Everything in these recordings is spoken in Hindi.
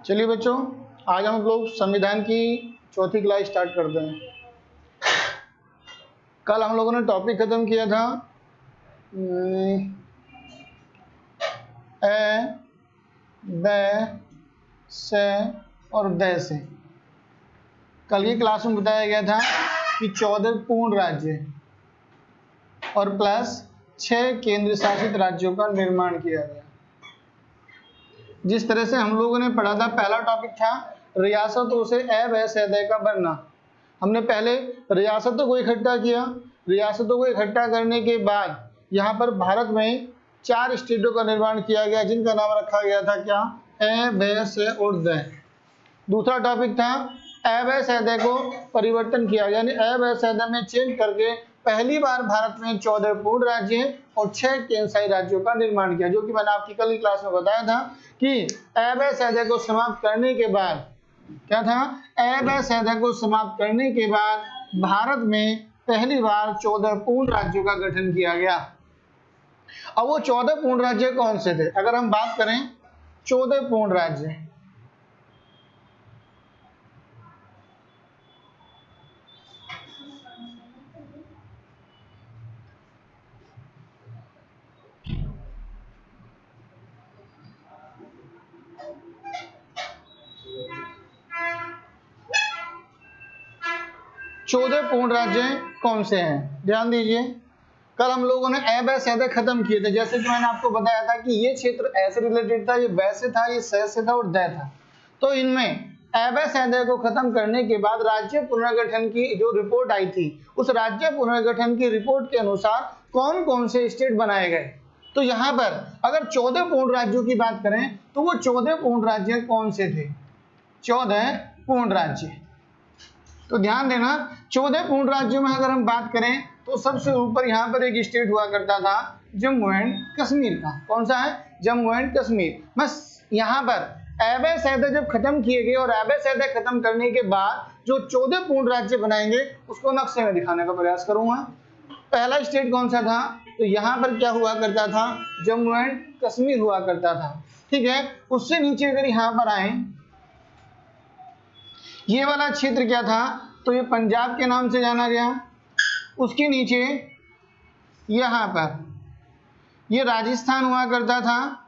चलिए बच्चों, आज हम लोग संविधान की चौथी क्लास स्टार्ट करते हैं। कल हम लोगों ने टॉपिक खत्म किया था ए, ब, से और द से। कल की क्लास में बताया गया था कि 14 पूर्ण राज्य और प्लस 6 केंद्र शासित राज्यों का निर्माण किया गया। जिस तरह से हम लोगों ने पढ़ा था, पहला टॉपिक था रियासतों से अवैध का बनना। हमने पहले रियासतों को इकट्ठा किया। रियासतों को इकट्ठा करने के बाद यहाँ पर भारत में 4 स्टेटों का निर्माण किया गया, जिनका नाम रखा गया था क्या? अ, ब, स और द। दूसरा टॉपिक था अवैध को परिवर्तन किया, यानी अवैध में चेंज करके पहली बार भारत में 14 पूर्ण राज्य और 6 केंद्रशासित राज्यों का निर्माण किया, जो कि मैंने आपकी कल की क्लास में बताया था कि अवैध को समाप्त करने के बाद क्या था? अवैध को समाप्त करने के बाद भारत में पहली बार 14 पूर्ण राज्यों का गठन किया गया। अब वो 14 पूर्ण राज्य कौन से थे? अगर हम बात करें 14 पूर्ण राज्य, चौदह पूर्ण राज्य कौन से हैं? ध्यान दीजिए, कल हम लोगों ने अवैध खत्म किए थे। जैसे कि मैंने आपको बताया था कि ये क्षेत्र ऐसे रिलेटेड था, ये वैसे था, ये से था और द था। तो इनमें अवैध को खत्म करने के बाद राज्य पुनर्गठन की जो रिपोर्ट आई थी, उस राज्य पुनर्गठन की रिपोर्ट के अनुसार कौन कौन से स्टेट बनाए गए। तो यहाँ पर अगर 14 पूर्ण राज्यों की बात करें तो वो 14 पूर्ण राज्य कौन से थे? 14 पूर्ण राज्य। तो ध्यान देना, 14 पूर्ण राज्यों में अगर हम बात करें तो सबसे ऊपर यहाँ पर एक स्टेट हुआ करता था जम्मू एंड कश्मीर का। कौन सा है? जम्मू एंड कश्मीर। बस यहाँ पर अवैध जब खत्म किए गए और अवैध खत्म करने के बाद जो 14 पूर्ण राज्य बनाएंगे उसको नक्शे में दिखाने का प्रयास करूंगा। पहला स्टेट कौन सा था? तो यहाँ पर क्या हुआ करता था? जम्मू एंड कश्मीर हुआ करता था। ठीक है, उससे नीचे अगर यहाँ पर आए, ये वाला क्षेत्र क्या था? तो ये पंजाब के नाम से जाना गया। उसके नीचे यहां पर ये राजस्थान हुआ करता था।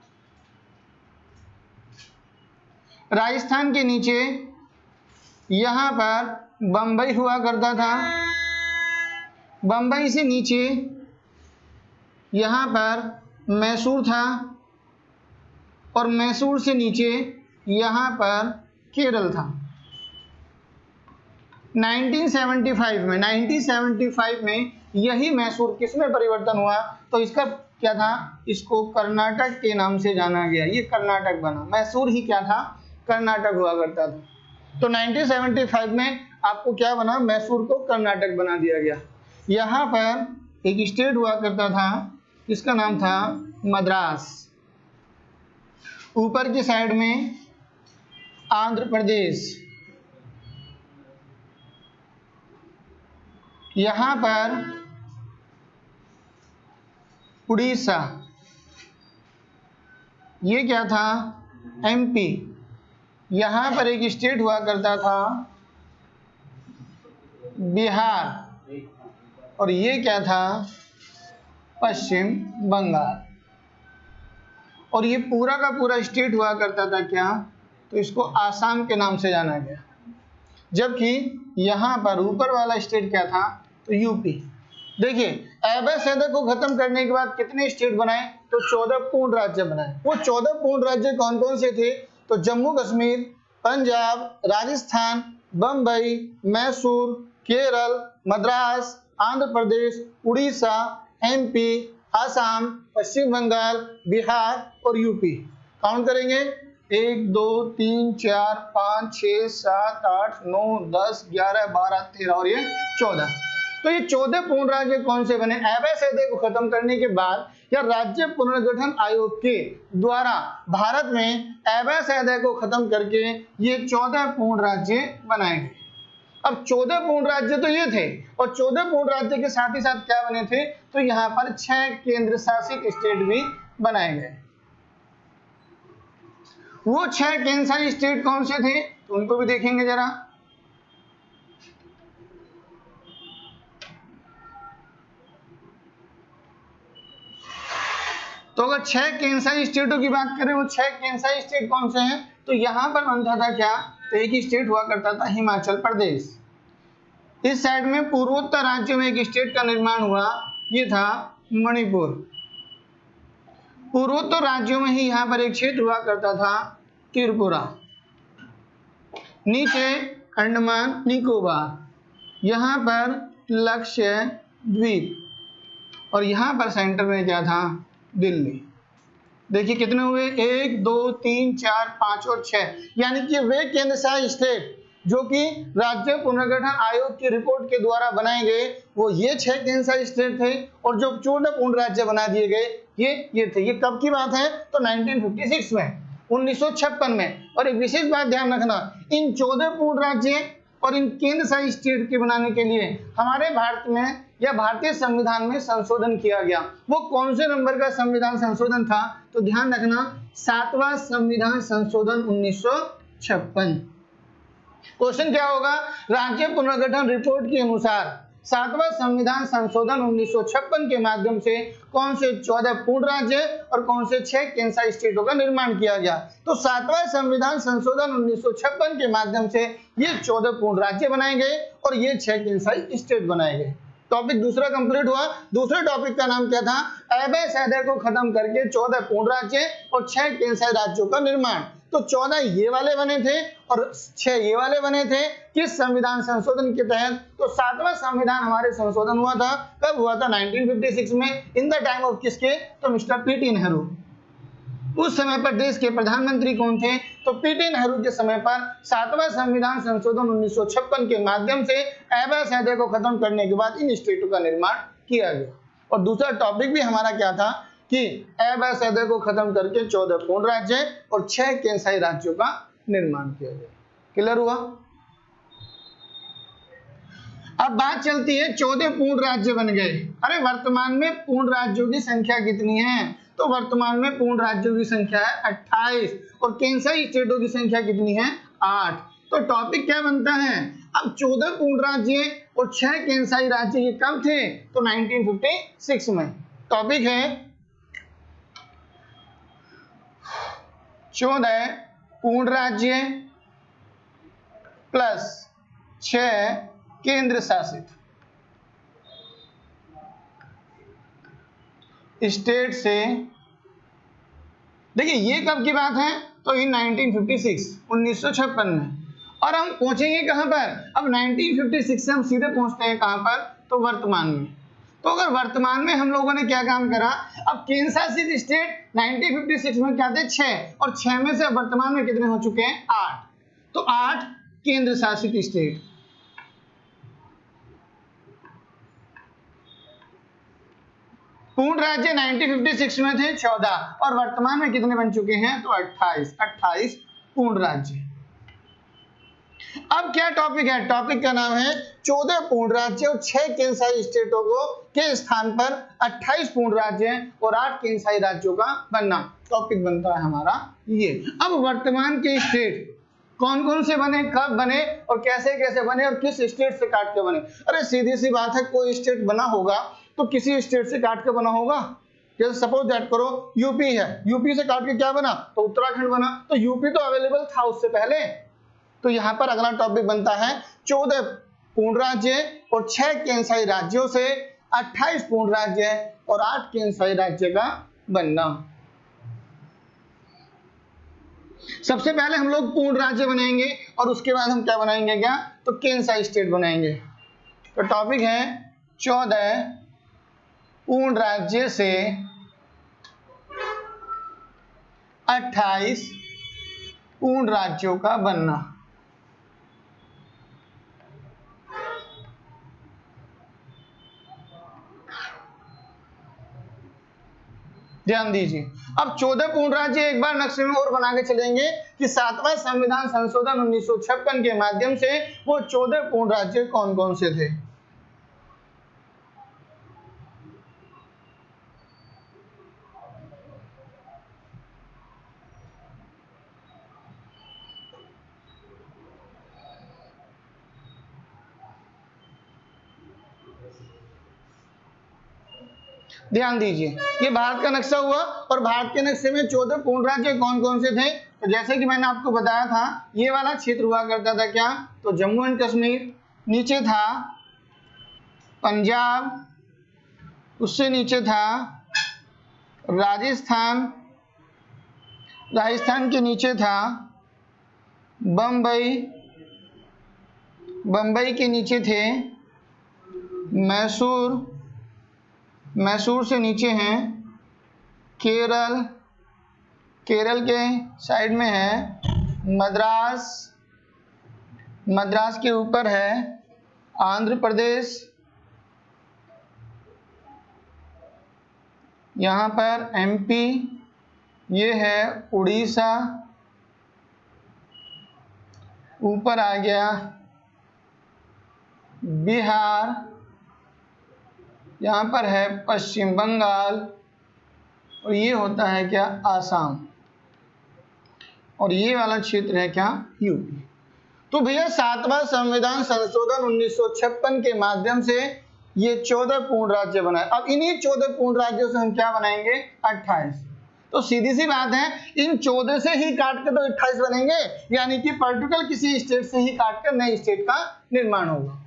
राजस्थान के नीचे यहां पर बंबई हुआ करता था। बंबई से नीचे यहां पर मैसूर था और मैसूर से नीचे यहां पर केरल था। 1975 में यही मैसूर किसमें परिवर्तन हुआ? तो इसका क्या था? इसको कर्नाटक के नाम से जाना गया। ये कर्नाटक बना, मैसूर ही क्या था? कर्नाटक हुआ करता था। तो 1975 में आपको क्या बना? मैसूर को कर्नाटक बना दिया गया। यहाँ पर एक स्टेट हुआ करता था, इसका नाम था मद्रास। ऊपर की साइड में आंध्र प्रदेश, यहाँ पर उड़ीसा, ये क्या था? एमपी। यहाँ पर एक स्टेट हुआ करता था बिहार और ये क्या था? पश्चिम बंगाल। और ये पूरा का पूरा स्टेट हुआ करता था क्या? तो इसको आसाम के नाम से जाना गया। जबकि यहाँ पर ऊपर वाला स्टेट क्या था? तो यूपी। देखिए, अवैध को खत्म करने के बाद कितने स्टेट बनाए? तो 14 पूर्ण राज्य बनाए। वो 14 पूर्ण राज्य कौन कौन से थे? तो जम्मू कश्मीर, पंजाब, राजस्थान, बंबई, मैसूर, केरल, मद्रास, आंध्र प्रदेश, उड़ीसा, एमपी, आसाम, पश्चिम बंगाल, बिहार और यूपी। काउंट करेंगे, 1 2 3 4 5 6 7 8 9 10 11 12 13 और ये 14। तो ये 14 पूर्ण राज्य कौन से बने? अवैध को खत्म करने के बाद या राज्य पुनर्गठन आयोग के द्वारा भारत में अवैध को खत्म करके ये 14 पूर्ण राज्य बनाए गए। अब 14 पूर्ण राज्य तो ये थे और 14 पूर्ण राज्य के साथ ही साथ क्या बने थे? तो यहाँ पर 6 केंद्र शासित स्टेट भी बनाए गए। वो 6 केंसाई स्टेट कौन से थे, तो उनको भी देखेंगे जरा। तो अगर 6 केंसाई स्टेटों की बात करें, वो 6 केंसाई स्टेट कौन से हैं, तो यहां पर बनता था क्या, तो एक ही स्टेट हुआ करता था हिमाचल प्रदेश। इस साइड में पूर्वोत्तर राज्यों में एक स्टेट का निर्माण हुआ, ये था मणिपुर। पूर्वोत्तर राज्यों में ही यहाँ पर एक क्षेत्र हुआ करता था त्रिपुरा। नीचे अंडमान निकोबार, यहाँ पर लक्षद्वीप, और यहाँ पर सेंटर में क्या था, दिल्ली। देखिए कितने हुए, 1 2 3 4 5 और 6, यानी कि वे केंद्रशासित स्टेट जो कि राज्य पुनर्गठन आयोग की रिपोर्ट के द्वारा बनाए गए, वो ये 6 केंद्रशासित स्टेट थे, और जो 14 पूर्ण राज्य बना दिए गए ये थे। ये कब की बात है, तो 1956 में, 1956 में। और एक विशेष बात ध्यान रखना, इन 14 पूर्ण राज्य और इन केंद्र शासित स्टेट के बनाने के लिए हमारे भारत में या भारतीय संविधान में संशोधन किया गया। वो कौन से नंबर का संविधान संशोधन था, तो ध्यान रखना 7वां संविधान संशोधन 1956। क्वेश्चन क्या होगा, राज्य पुनर्गठन रिपोर्ट के अनुसार 7वां संविधान संशोधन 1956 के माध्यम से कौन से 14 पूर्ण राज्य और कौन से 6 केंद्रीय स्टेटों का निर्माण किया गया। तो 7वां संविधान संशोधन 1956 के माध्यम से ये 14 पूर्ण राज्य बनाए गए और ये 6 केंद्रीय स्टेट बनाए गए। टॉपिक दूसरा कंप्लीट हुआ। दूसरे टॉपिक का नाम क्या था, अवैध सैद्धांतिक को खत्म करके 14 पूर्ण राज्य और 6 केंद्रीय राज्यों का निर्माण। तो 14 ये वाले बने थे और 6 ये वाले बने थे किस संविधान संशोधन के तहत, तो 7वां संविधान हमारे संशोधन हुआ था। कब हुआ था, 1956 में, इन द टाइम ऑफ किसके, तो मिस्टर पीटी नेहरू। उस समय पर देश के प्रधानमंत्री कौन थे, तो पीटी नेहरू के समय पर 7वां संविधान संशोधन 1956 के माध्यम से अवैध सैद्धांतिक को खत्म करने के बाद इन स्टेटों का निर्माण किया गया। और दूसरा टॉपिक भी हमारा क्या था कि अवैध सैद्धांतिक को खत्म करके 14 पूर्ण राज्य और 6 केंद्रीय राज्यों का निर्माण किया गया। क्लियर हुआ। अब बात चलती है 14 पूर्ण राज्य बन गए। अरे वर्तमान में पूर्ण राज्यों की संख्या कितनी है, तो वर्तमान में पूर्ण राज्यों की संख्या है 28 और केंद्रीय स्टेटों की संख्या कितनी है, 8। तो टॉपिक क्या बनता है, अब 14 पूर्ण राज्य और 6 केंद्रीय राज्य ये कब थे, तो 1956 में। टॉपिक है 14 पूर्ण राज्य प्लस 6 केंद्र शासित स्टेट से। देखिए ये कब की बात है, तो इन 1956 1956 में। और हम पहुंचेंगे कहां पर, अब 1956 से हम सीधे पहुंचते हैं कहां पर, तो वर्तमान में। तो अगर वर्तमान में हम लोगों ने क्या काम करा, अब केंद्र शासित स्टेट 1956 में क्या थे, 6, और 6 में से वर्तमान में कितने हो चुके हैं, 8। तो 8 केंद्र शासित स्टेट। पूर्ण राज्य 1956 में थे 14 और वर्तमान में कितने बन चुके हैं, तो 28 पूर्ण राज्य। अब क्या टॉपिक है, टॉपिक का नाम है 14 पूर्ण राज्य और 6 केंद्रीय स्टेटों को के स्थान पर 28 पूर्ण राज्य और 8 केंद्रीय राज्यों का बनना। टॉपिक बनता है हमारा ये। अब वर्तमान के स्टेट कौन कौन से बने, कब बने और कैसे कैसे बने और किस स्टेट से काट के बने। अरे सीधी सी बात है, कोई स्टेट बना होगा तो किसी स्टेट से काट के बना होगा। जैसे सपोज दैट करो यूपी है, यूपी से काट के क्या बना, तो उत्तराखंड बना। तो यूपी तो अवेलेबल था उससे पहले। तो यहां पर अगला टॉपिक बनता है 14 पूर्ण राज्य और 6 केंद्रीय राज्यों से 28 पूर्ण राज्य और 8 केंद्रीय राज्य का बनना। सबसे पहले हम लोग पूर्ण राज्य बनाएंगे और उसके बाद हम क्या बनाएंगे, क्या, तो केंद्रीय स्टेट बनाएंगे। तो टॉपिक है 14 पूर्ण राज्य से 28 पूर्ण राज्यों का बनना। ध्यान दीजिए, अब 14 पूर्ण राज्य एक बार नक्शे में और बना के चलेंगे कि 7वां संविधान संशोधन 1956 के माध्यम से वो 14 पूर्ण राज्य कौन कौन से थे। ध्यान दीजिए, ये भारत का नक्शा हुआ और भारत के नक्शे में 14 पूर्ण राज्य कौन कौन से थे? तो जैसे कि मैंने आपको बताया था, ये वाला क्षेत्र हुआ करता था क्या? तो जम्मू एंड कश्मीर, नीचे था पंजाब, उससे नीचे था राजस्थान, राजस्थान के नीचे था बम्बई, बम्बई के नीचे थे मैसूर, मैसूर से नीचे हैं केरल, केरल के साइड में है मद्रास, मद्रास के ऊपर है आंध्र प्रदेश, यहाँ पर एमपी, ये है उड़ीसा, ऊपर आ गया बिहार, यहाँ पर है पश्चिम बंगाल, और ये होता है क्या? आसाम, और ये वाला क्षेत्र है क्या? यूपी। तो भैया 7वां संविधान संशोधन 1956 के माध्यम से ये 14 पूर्ण राज्य बनाए। अब इन्हीं 14 पूर्ण राज्यों से हम क्या बनाएंगे? 28। तो सीधी सी बात है, इन 14 से ही काट के तो 28 बनेंगे, यानी कि पर्टिकुलर किसी स्टेट से ही काट कर नए स्टेट का निर्माण होगा।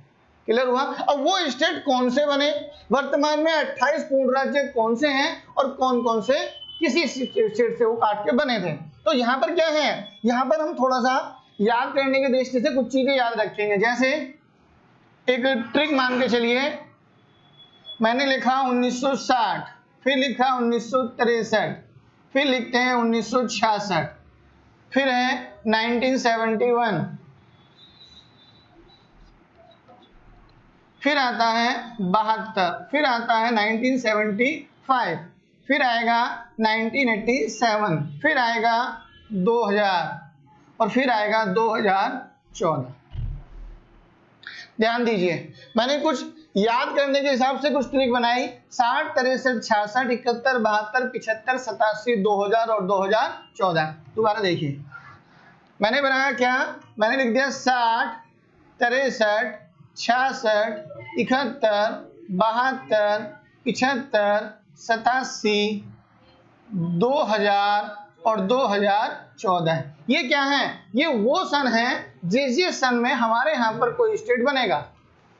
क्लियर हुआ? अब वो स्टेट कौन से बने, वर्तमान में 28 पूर्ण राज्य कौन से हैं और कौन कौन से किसी स्टेट से वो काट के बने थे। तो यहाँ पर क्या है, यहाँ पर हम थोड़ा सा याद करने की दृष्टि से कुछ चीजें याद रखेंगे। जैसे एक ट्रिक मान के चलिए, मैंने लिखा 1960, फिर लिखा 1963, फिर लिखते हैं 1966, फिर है 1971, फिर आता है 72, फिर आता है 1975, फिर आएगा 1987, फिर आएगा 2000, और फिर आएगा 2014। ध्यान दीजिए, मैंने कुछ याद करने के हिसाब से कुछ ट्रिक बनाई। 60, 63, 66, 71, 72, 75, 87, 2000 और 2014। दोबारा देखिए, मैंने बनाया क्या? मैंने लिख दिया 60, 63, 66, 71, 72, 75, 87, 2000 और 2014। ये क्या है? ये वो सन है जिस सन में हमारे यहाँ पर कोई स्टेट बनेगा।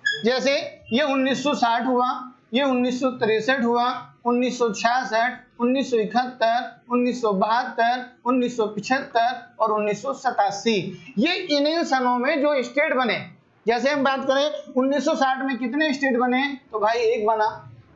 जैसे ये 1960 हुआ, ये 1963 हुआ, 1966, 1971, 1972, 1975 और 1987। ये इन सनों में जो स्टेट बने। जैसे हम बात करें 1960 में कितने स्टेट बने? तो भाई एक बना,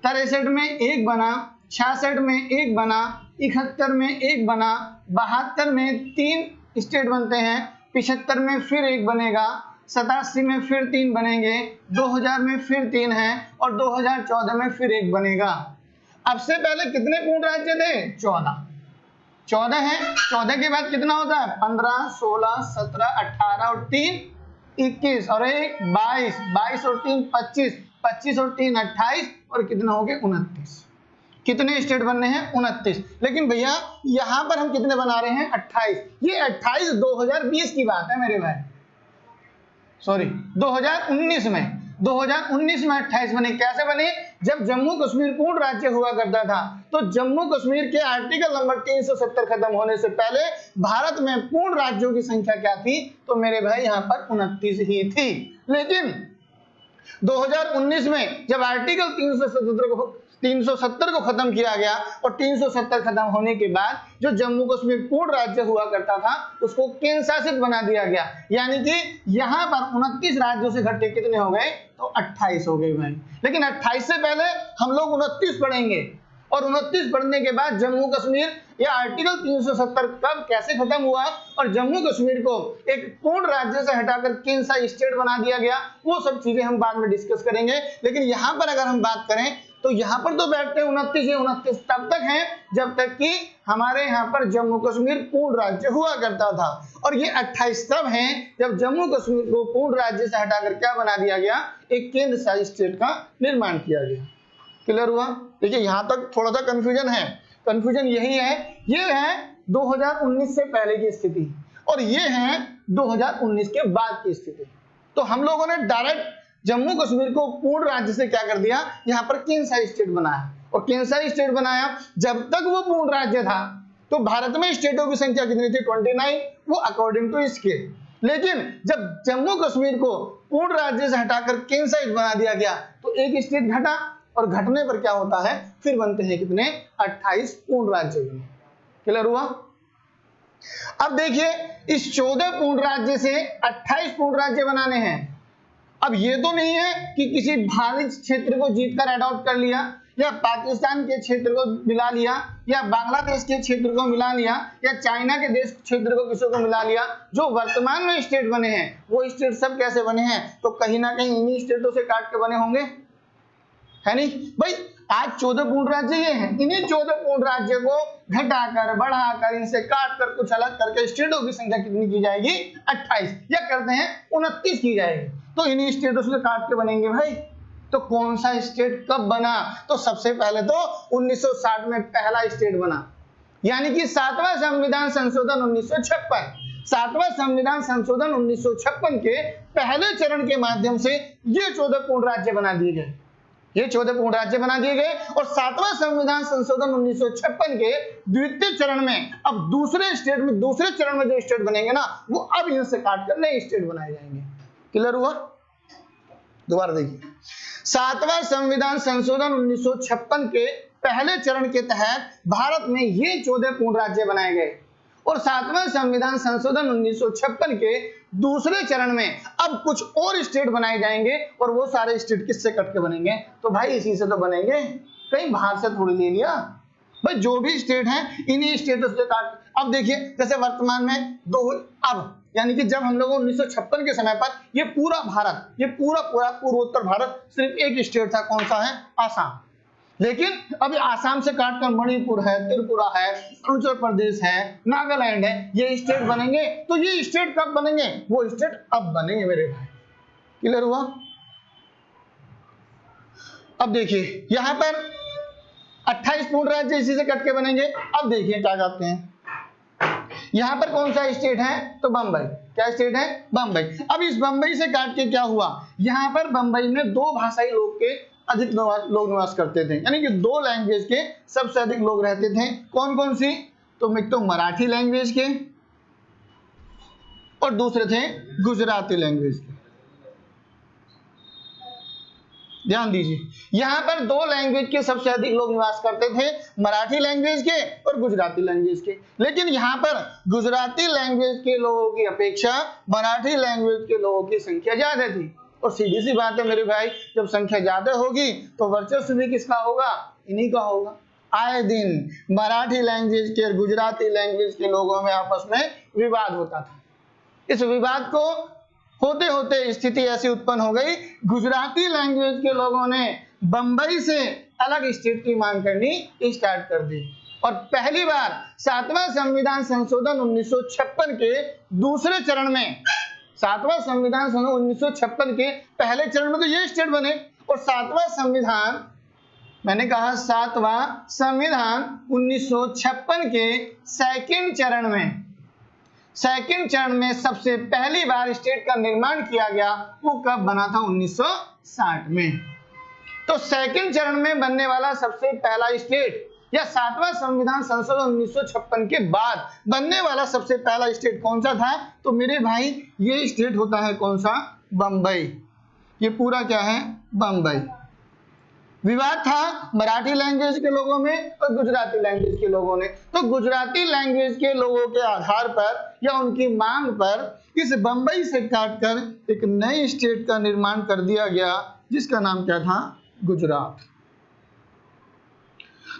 63 में एक बना, 66 में एक बना, 71 में एक बना, 72 में 3 स्टेट बनते हैं, 75 में फिर एक बनेगा, 87 में फिर 3 बनेंगे, 2000 में फिर 3 हैं और 2014 में फिर एक बनेगा। अब से पहले कितने पूर्ण राज्य थे? 14 है। 14 के बाद कितना होता है? 15, 16, 17, 18 और 3 21 और 1 22, 22 और 3 25, 25 और 3 28 और कितना हो गए? 29। कितने स्टेट बनने हैं? 29। लेकिन भैया यहां पर हम कितने बना रहे हैं? 28। ये 28 2020 की बात है मेरे भाई, सॉरी 2019 में। 2019 में 28 बने। कैसे बने? जब जम्मू कश्मीर पूर्ण राज्य हुआ करता था, तो जम्मू कश्मीर के आर्टिकल नंबर 370 खत्म होने से पहले भारत में पूर्ण राज्यों की संख्या क्या थी? तो मेरे भाई यहाँ पर 29 ही थी। लेकिन 2019 में जब आर्टिकल 370 को खत्म किया गया और 370 खत्म होने के बाद जो जम्मू कश्मीर पूर्ण राज्य हुआ करता था उसको केंद्र शासित बना दिया गया, यानी कि यहां पर 29 राज्यों से घट के कितने हो गए? तो 28 हो गए भाई। लेकिन 28 से पहले हम लोग 29 पढ़ेंगे और 29 पढ़ने के बाद जम्मू कश्मीर या आर्टिकल 370 कब कैसे खत्म हुआ और जम्मू कश्मीर को एक पूर्ण राज्य से हटाकर केंद्र सा स्टेट बना दिया गया, वो सब चीजें हम बाद में डिस्कस करेंगे। लेकिन यहाँ पर अगर हम बात करें तो यहाँ पर तो बैठते 29 तब तक हैं जब तक कि हमारे यहाँ पर जम्मू कश्मीर पूर्ण राज्य हुआ करता था, और ये 28 तब हैं जब जम्मू कश्मीर को पूर्ण राज्य से हटाकर क्या बना दिया गया? एक केंद्र शासित स्टेट का निर्माण किया गया। क्लियर हुआ? देखिए यहाँ तक थोड़ा सा कंफ्यूजन है। कंफ्यूजन यही है, ये है 2019 से पहले की स्थिति और ये है 2019 के बाद की स्थिति। तो हम लोगों ने डायरेक्ट जम्मू कश्मीर को पूर्ण राज्य से क्या कर दिया? यहाँ पर केंद्र शासित स्टेट बनाया। और कैसा स्टेट बनाया? जब तक वो पूर्ण राज्य था तो भारत में स्टेटों की संख्या कितनी थी? 29, वो अकॉर्डिंग टू इसके। लेकिन जब जम्मू कश्मीर को पूर्ण राज्य से हटाकर कैंसाइट बना दिया गया तो एक स्टेट घटा, और घटने पर क्या होता है? फिर बनते हैं कितने? 28 पूर्ण राज्य बने। क्लियर हुआ? अब देखिए, इस 14 पूर्ण राज्य से 28 पूर्ण राज्य बनाने हैं। अब ये तो नहीं है कि किसी भारत क्षेत्र को जीतकर अडॉप्ट कर लिया, या पाकिस्तान के क्षेत्र को मिला लिया, या बांग्लादेश के क्षेत्र को मिला लिया, या चाइना के देश क्षेत्र को किसी को मिला लिया। जो वर्तमान में स्टेट बने हैं वो स्टेट सब कैसे बने हैं? तो कहीं ना कहीं इन्हीं स्टेटों से काट के बने होंगे, है नहीं भाई? आज 14 पूर्ण राज्य ये हैं, इन्हीं 14 पूर्ण राज्य को घटाकर बढ़ाकर इनसे काटकर कुछ अलग करके स्टेटों की संख्या कितनी की जाएगी? 28, या करते हैं 29 की जाएगी। तो इन्हीं स्टेटों से काट के बनेंगे भाई। तो कौन सा स्टेट कब बना? तो सबसे पहले तो 1960 में पहला स्टेट बना, यानी कि 7वां संविधान संशोधन 1956। 7वां संविधान संशोधन 1956 के पहले चरण के माध्यम से ये 14 पूर्ण राज्य बना दिए गए। ये 14 पूर्ण राज्य बना दिए गए, और 7वां संविधान संशोधन 1956 के द्वितीय चरण में अब दूसरे चरण में जो स्टेट बनेंगे ना, वो अब इनसे काटकर नए स्टेट बनाए जाएंगे। क्लियर हुआ? दोबारा देखिए, 7वां संविधान संशोधन 1956 के पहले चरण के तहत भारत में ये 14 पूर्ण राज्य बनाए गए, और 7वां संविधान संशोधन 1956 के दूसरे चरण में अब कुछ और स्टेट बनाए जाएंगे, और वो सारे स्टेट किससे कट के बनेंगे? तो भाई इसी से तो बनेंगे, कहीं बाहर से थोड़ी ले लिया भाई। जो भी स्टेट हैं इन्हीं स्टेटों से काट। अब देखिए, जैसे वर्तमान में अब यानी कि जब हम लोगों 1956 के समय पर ये पूरा भारत, ये पूरा पूर्वोत्तर भारत सिर्फ एक स्टेट था। कौन सा है? आसाम। लेकिन अभी आसाम से काटकर मणिपुर है, त्रिपुरा है, अरुणाचल प्रदेश है, नागालैंड है, ये स्टेट बनेंगे। तो ये स्टेट कब बनेंगे? वो स्टेट अब बनेंगे मेरे भाई। क्लियर हुआ? अब देखिए, यहां पर 28 पूर्ण राज्य इसी से कट के बनेंगे। अब देखिए क्या कहते हैं, यहां पर कौन सा स्टेट है? तो बंबई। क्या स्टेट है? बंबई। अब इस बंबई से काट के क्या हुआ? यहां पर बंबई में 2 भाषाई लोग के अधिक लोग निवास करते थे, यानी कि 2 लैंग्वेज के सबसे अधिक लोग रहते थे। कौन कौन सी? तो एक तो मराठी लैंग्वेज के, और दूसरे थे गुजराती लैंग्वेज के। ध्यान दीजिए, यहां पर 2 लैंग्वेज के सबसे अधिक लोग निवास करते थे, मराठी लैंग्वेज के और गुजराती लैंग्वेज के। लेकिन यहां पर गुजराती लैंग्वेज के लोगों की अपेक्षा मराठी लैंग्वेज के लोगों की संख्या ज्यादा थी। और सीधी सी बात है मेरे भाई, जब संख्या ज्यादा होगी तो वर्चस्व भी किसका होगा? इन्हीं का होगा। आए दिन मराठी लैंग्वेज के और गुजराती लैंग्वेज के लोगों में आपस में विवाद होता था। इस विवाद को होते होते स्थिति ऐसी उत्पन्न हो गई, गुजराती लैंग्वेज के लोगों ने बंबई से अलग स्टेट की मांग करनी स्टार्ट कर दी। और पहली बार 7वां संविधान संशोधन 1956 के दूसरे चरण में, 7वां संविधान संशोधन 1956 के पहले चरण में तो ये स्टेट बने, और 7वां संविधान, मैंने कहा 7वां संविधान 1956 के सेकंड चरण में सबसे पहली बार स्टेट का निर्माण किया गया। वो कब बना था? 1960 में। तो सेकंड चरण में बनने वाला सबसे पहला स्टेट, या 7वां संविधान संशोधन 1956 के बाद बनने वाला सबसे पहला स्टेट कौन सा था? तो मेरे भाई ये स्टेट होता है कौन सा? बंबई। ये पूरा क्या है? बंबई। विवाद था मराठी लैंग्वेज के लोगों में और गुजराती लैंग्वेज के लोगों ने। तो गुजराती लैंग्वेज के लोगों के आधार पर या उनकी मांग पर इस बंबई से काटकर एक नई स्टेट का निर्माण कर दिया गया, जिसका नाम क्या था? गुजरात।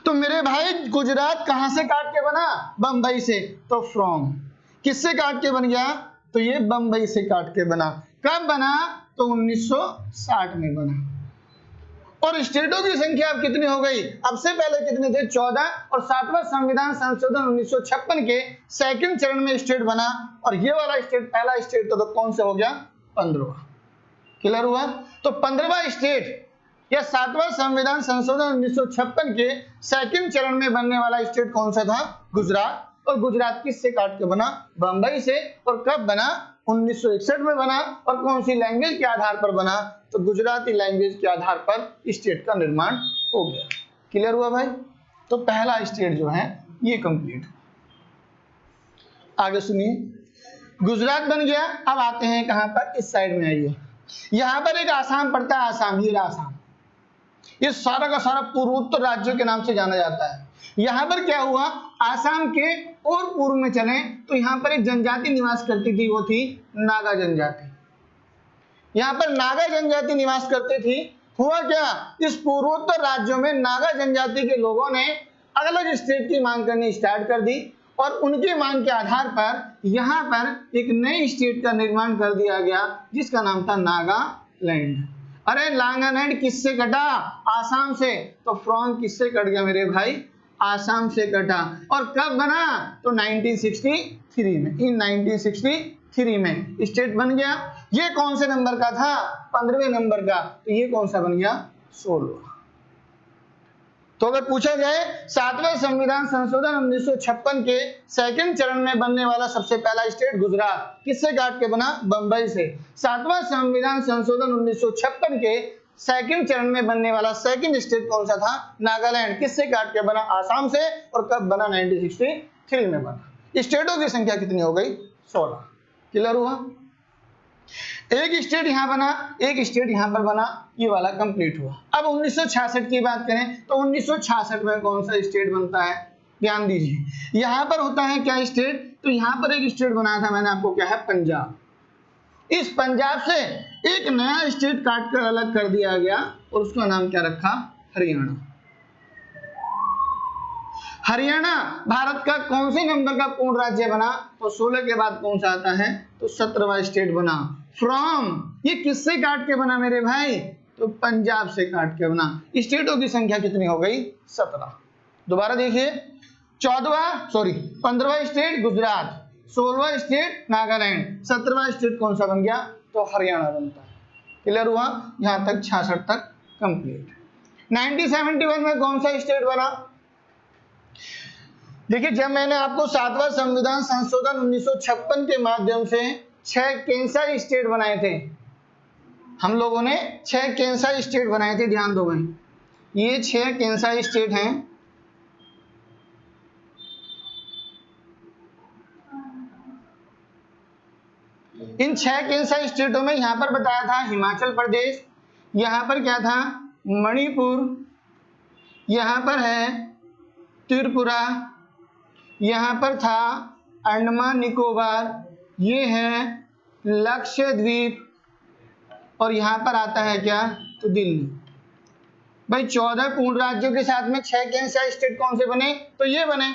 तो मेरे भाई गुजरात कहां से काट के बना? बंबई से। तो फ्रॉम किससे काट के बन गया? तो ये बंबई से काट के बना। कब बना? तो 1960 में बना। और स्टेटों की संख्या अब कितनी हो गई? अब से पहले कितने थे? 14। और 7वां संविधान संशोधन 1956 के सेकंड चरण में स्टेट बना, और ये वाला स्टेट पहला स्टेट तो कौन सा हो गया? 15वां। क्लियर हुआ? तो 15वां स्टेट या 7वां संविधान संशोधन 1956 के सेकंड चरण में बनने वाला स्टेट कौन सा था? गुजरात। और गुजरात किससे काट के बना? बंबई से। और कब बना? 1961 में बना। और कौन सी लैंग्वेज के आधार पर बना? तो गुजराती लैंग्वेज के आधार पर स्टेट का निर्माण हो गया। क्लियर हुआ भाई? तो पहला स्टेट जो है ये कंप्लीट। आगे सुनिए, गुजरात बन गया। अब आते हैं कहां पर, इस साइड में आइए। यहां पर एक आसाम पड़ता है, आसाम, ये आसाम, ये सारा का सारा पूर्वोत्तर राज्यों के नाम से जाना जाता है। यहां पर क्या हुआ, आसाम के और पूर्व में चले तो यहां पर एक जनजाति निवास करती थी, वो थी नागा जनजाति। यहां पर नागा जनजाति निवास करती थी। हुआ क्या, इस पूर्वोत्तर राज्यों में नागा जनजाति के लोगों ने अलग स्टेट की मांग करनी स्टार्ट कर दी और उनकी मांग के आधार पर यहां पर एक नई स्टेट का निर्माण कर दिया गया जिसका नाम था नागालैंड। अरे नागालैंड किससे कटा, आसाम से। तो फ्रॉम किससे कट गया मेरे भाई, आसाम से कटा। और कब बना, तो 1963 में। इन 1963 में स्टेट बन गया। ये कौन से नंबर का था, 15वें नंबर का। तो ये कौन सा बन गया, 16। तो अगर पूछा जाए 7वें संविधान संशोधन 1956 के सेकंड चरण में बनने वाला सबसे पहला स्टेट गुजरात, किससे काट के बना, बंबई से। 7वां संविधान संशोधन 1956 के सेकंड चरण में बनने वाला सेकंड स्टेट कौन सा था, नागालैंड, किससे काट के बना, आसाम से। और कब बना, 1963 में बना। स्टेटों की संख्या कितनी हो गई, 16। क्लियर हुआ? एक स्टेट यहां बना, एक स्टेट यहां पर बना, ये वाला कंप्लीट हुआ। अब 1966 की बात करें तो 1966 में कौन सा स्टेट बनता है, ध्यान दीजिए। यहां पर होता है क्या स्टेट, तो यहां पर एक स्टेट बनाया था मैंने आपको, क्या है, पंजाब। इस पंजाब से एक नया स्टेट काटकर अलग कर दिया गया और उसका नाम क्या रखा, हरियाणा। हरियाणा भारत का कौन से नंबर का पूर्ण राज्य बना, तो 16 के बाद कौन सा आता है, तो 17वां स्टेट बना। फ्रॉम, ये किससे काट के बना मेरे भाई, तो पंजाब से काट के बना। स्टेटों की संख्या कितनी हो गई, 17। दोबारा देखिए, 15वां स्टेट गुजरात, 16वां स्टेट नागालैंड, 17वां स्टेट कौन सा बन गया, तो हरियाणा बनता है। क्लियर हुआ? यहां तक 66 तक कंप्लीट। 1971 में कौन सा स्टेट बना, देखिए, जब मैंने आपको 7वां संविधान संशोधन 1956 के माध्यम से 6 कैंसर स्टेट बनाए थे, हम लोगों ने 6 कैंसर स्टेट बनाए थे, ध्यान दो भाई, ये 6 कैंसर स्टेट हैं। इन 6 कैंसर स्टेटों में यहां पर बताया था हिमाचल प्रदेश, यहां पर क्या था, मणिपुर, यहां पर है त्रिपुरा, यहां पर था अंडमान निकोबार, ये है लक्षद्वीप, और यहां पर आता है क्या, तो दिल्ली। भाई 14 पूर्ण राज्यों के साथ में 6 कैंसर स्टेट कौन से बने, तो ये बने।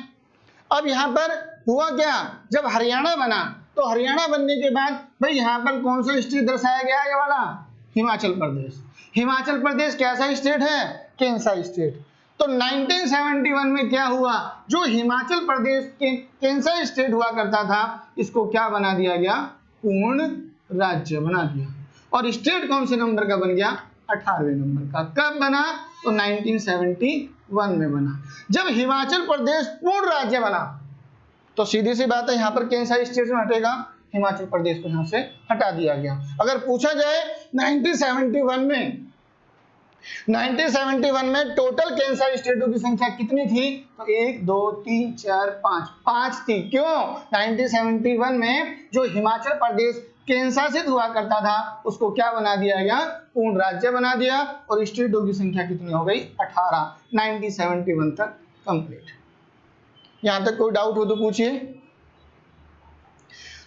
अब यहां पर हुआ क्या, जब हरियाणा बना तो हरियाणा बनने के बाद भाई यहां पर कौन सा स्टेट दर्शाया गया, ये वाला हिमाचल प्रदेश। हिमाचल प्रदेश कैसा स्टेट है, कैंसर स्टेट। तो 1971 में क्या हुआ, जो हिमाचल प्रदेश के कैंसर स्टेट हुआ करता था, इसको क्या बना दिया गया, पूर्ण राज्य बना दिया। और स्टेट कौन से नंबर का बन गया, 18वें नंबर का। कब बना, तो 1971 में बना। जब हिमाचल प्रदेश पूर्ण राज्य बना तो सीधी सी बात है, यहां पर कैंसर स्टेट में हटेगा, हिमाचल प्रदेश को यहां से हटा दिया गया। अगर पूछा जाए 1971 में टोटल कैंसर स्टेटों की संख्या कितनी थी, तो 1 2 3 4 5 थी। क्यों, 1971 में जो हिमाचल प्रदेश केंद्रशासित हुआ करता था उसको क्या बना दिया गया, पूर्ण राज्य बना दिया। और स्टेटों की संख्या कितनी हो गई, 18, 1971 तक कंप्लीट। यहां तक कोई डाउट हो तो पूछिए।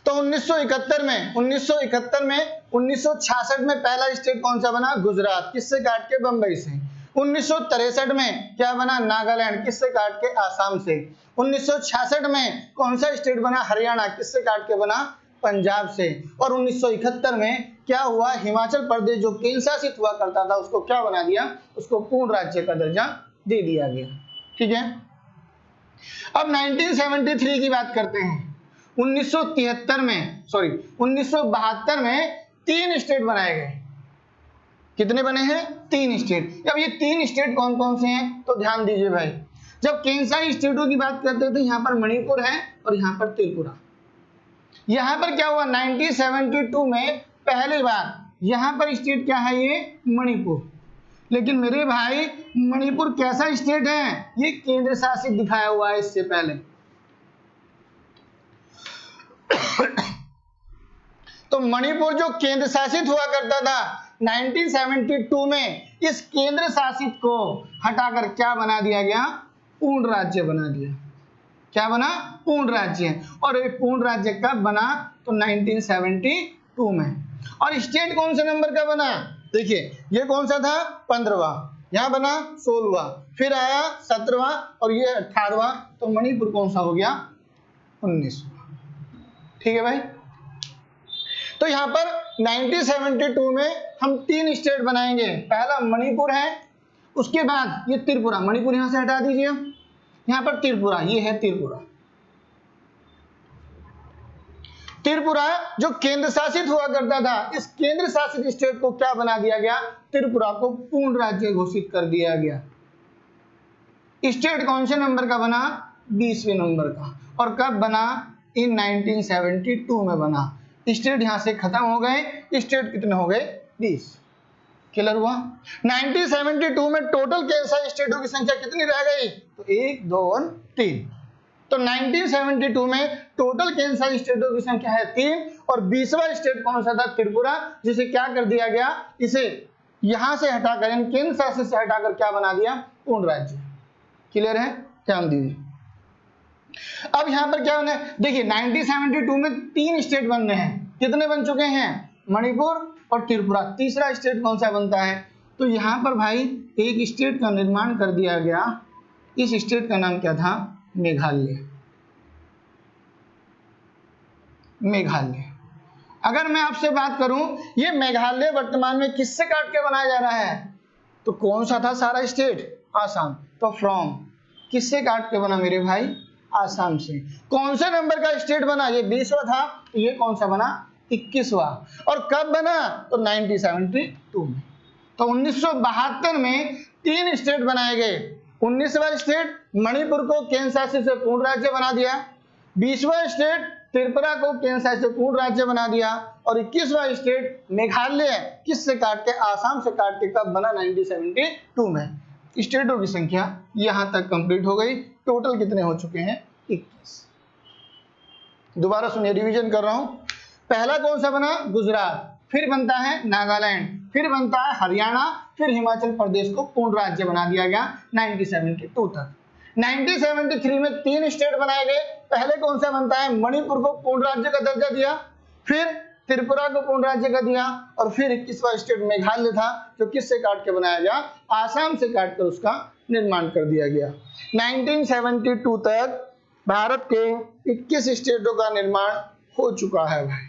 तो 1971 में 1966 में पहला स्टेट कौन सा बना, गुजरात, किससे काट के, बंबई से। 1963 में क्या बना, नागालैंड, किससे काट के, आसाम से। 1966 में कौन सा स्टेट बना, हरियाणा, किससे काट के बना, पंजाब से। और 1971 में क्या हुआ, हिमाचल प्रदेश जो केंद्र शासित हुआ करता था उसको क्या बना दिया, उसको पूर्ण राज्य का दर्जा दे दिया गया। ठीक है, अब 1973 की बात करते हैं। 1972 में 3 स्टेट बनाए गए। कितने बने हैं, 3 स्टेट। अब ये 3 स्टेट कौन कौन से हैं, तो ध्यान दीजिए भाई। जब केंद्रीय स्टेटों की बात करते हैं तो यहां पर मणिपुर है और यहां पर त्रिपुरा। यहां पर क्या हुआ, 1972 में पहली बार यहां पर स्टेट क्या है, ये मणिपुर। लेकिन मेरे भाई मणिपुर कैसा स्टेट है? ये केंद्र शासित दिखाया हुआ है इससे पहले। तो मणिपुर जो केंद्र शासित हुआ करता था 1972 में, इस केंद्र शासित को हटाकर क्या बना दिया गया? पूर्ण राज्य बना दिया। क्या बना? पूर्ण राज्य। और ये पूर्ण राज्य कब बना? तो 1972 में। और स्टेट कौन से नंबर का बना? देखिए ये कौन सा था? 15वां, यहां बना 16वां, फिर आया 17वां और ये 18वां। तो मणिपुर कौन सा हो गया? 19वां। ठीक है भाई। तो यहां पर 1972 में हम 3 स्टेट बनाएंगे। पहला मणिपुर है, उसके बाद ये त्रिपुरा, मणिपुर यहां से हटा दीजिए, यहां पर त्रिपुरा, ये है त्रिपुरा। त्रिपुरा जो केंद्र शासित हुआ करता था, इस केंद्र शासित स्टेट को क्या बना दिया गया? त्रिपुरा को पूर्ण राज्य घोषित कर दिया गया। स्टेट कौन से नंबर का बना? 20वें नंबर का। और कब बना? इन 1972 में बना। स्टेट यहां से खत्म हो गए। स्टेट कितने हो गए? 20। क्लियर हुआ? 1972 में टोटल केंद्र स्टेटों की संख्या कितनी रह गई? तो 1 2 3। तो 1972 में टोटल केंद्र स्टेटों की संख्या है 3 और 20वां स्टेट कौन सा था? त्रिपुरा, जिसे क्या कर दिया गया? इसे यहां से हटाकर, यानी केंद्र शासित से हटाकर क्या बना दिया? पूर्ण राज्य। क्लियर है? ध्यान दीजिए। अब यहां पर क्या होना है? देखिए 1972 में 3 स्टेट बन रहे हैं। कितने बन चुके हैं? मणिपुर और त्रिपुरा। तीसरा स्टेट कौन सा बनता है? तो यहां पर भाई एक स्टेट का निर्माण कर दिया गया। इस स्टेट का नाम क्या था? मेघालय। मेघालय। अगर मैं आपसे बात करूं, ये मेघालय वर्तमान में किससे काट के बनाया जा रहा है? तो कौन सा था सारा स्टेट? आसाम। तो फ्रॉम किससे काट के बना मेरे भाई? आसाम से। कौन से नंबर का स्टेट बना? ये 20वां था। तो ये कौन सा बना? 21वां। और कब बना? तो 1972 में। तो 1972 में 3 स्टेट बनाए गए। 19वां स्टेट मणिपुर को केंद्र शासित से पूर्ण राज्य बना दिया। 20वां स्टेट त्रिपुरा को केंद्र शासित से पूर्ण राज्य बना दिया। और 21वां स्टेट मेघालय किससे काट के? आसाम से काट के कब बना? 1972 में। स्टेटों की संख्या यहां तक कंप्लीट हो गई। टोटल कितने हो चुके हैं? 21। दोबारा सुनिए, रिवीजन कर रहा हूं। पहला कौन सा बना? गुजरात, फिर बनता है नागालैंड, फिर बनता है हरियाणा, फिर हिमाचल प्रदेश को पूर्ण राज्य बना दिया गया 1972 तक। 1973 में 3 स्टेट बनाए गए। पहले कौन सा बनता है? मणिपुर को पूर्ण राज्य का दर्जा दिया, फिर त्रिपुरा को पूर्ण राज्य का दिया, और फिर 21वां स्टेट मेघालय था, जो किससे काट के बनाया गया? आसाम से काटकर उसका निर्माण कर दिया गया। 1972 तक भारत के 21 स्टेटों का निर्माण हो चुका है भाई।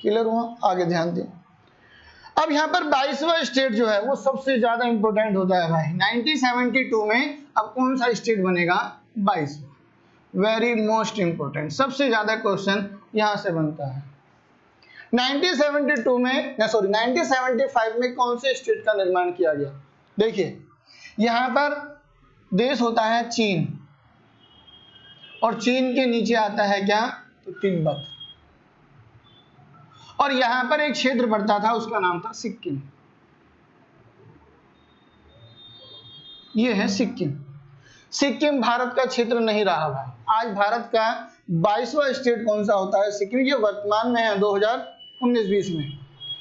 क्लियर हुआ? आगे ध्यान दें। अब यहाँ पर 22वां स्टेट जो है वो सबसे ज्यादा इंपॉर्टेंट होता है भाई। 1972 में अब कौन सा स्टेट बनेगा? 22वां। वेरी मोस्ट इंपॉर्टेंट, सबसे ज्यादा क्वेश्चन यहां से बनता है। 1975 में कौन से स्टेट का निर्माण किया गया? देखिए यहां पर देश होता है चीन, और चीन के नीचे आता है क्या? तो तिब्बत। और यहां पर एक क्षेत्र पड़ता था, उसका नाम था सिक्किम। ये है सिक्किम। सिक्किम भारत का क्षेत्र नहीं रहा भाई। आज भारत का 22वां स्टेट कौन सा होता है? सिक्किम। ये वर्तमान में है 2019-20 में।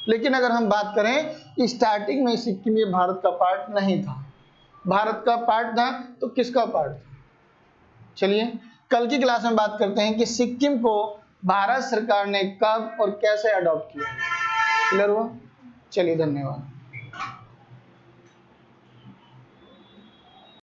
लेकिन अगर हम बात करें स्टार्टिंग में, सिक्किम ये भारत का पार्ट नहीं था। भारत का पार्ट था तो किसका पार्ट था? चलिए कल की क्लास में बात करते हैं कि सिक्किम को भारत सरकार ने कब और कैसे अडॉप्ट किया। क्लियर हुआ? चलिए धन्यवाद।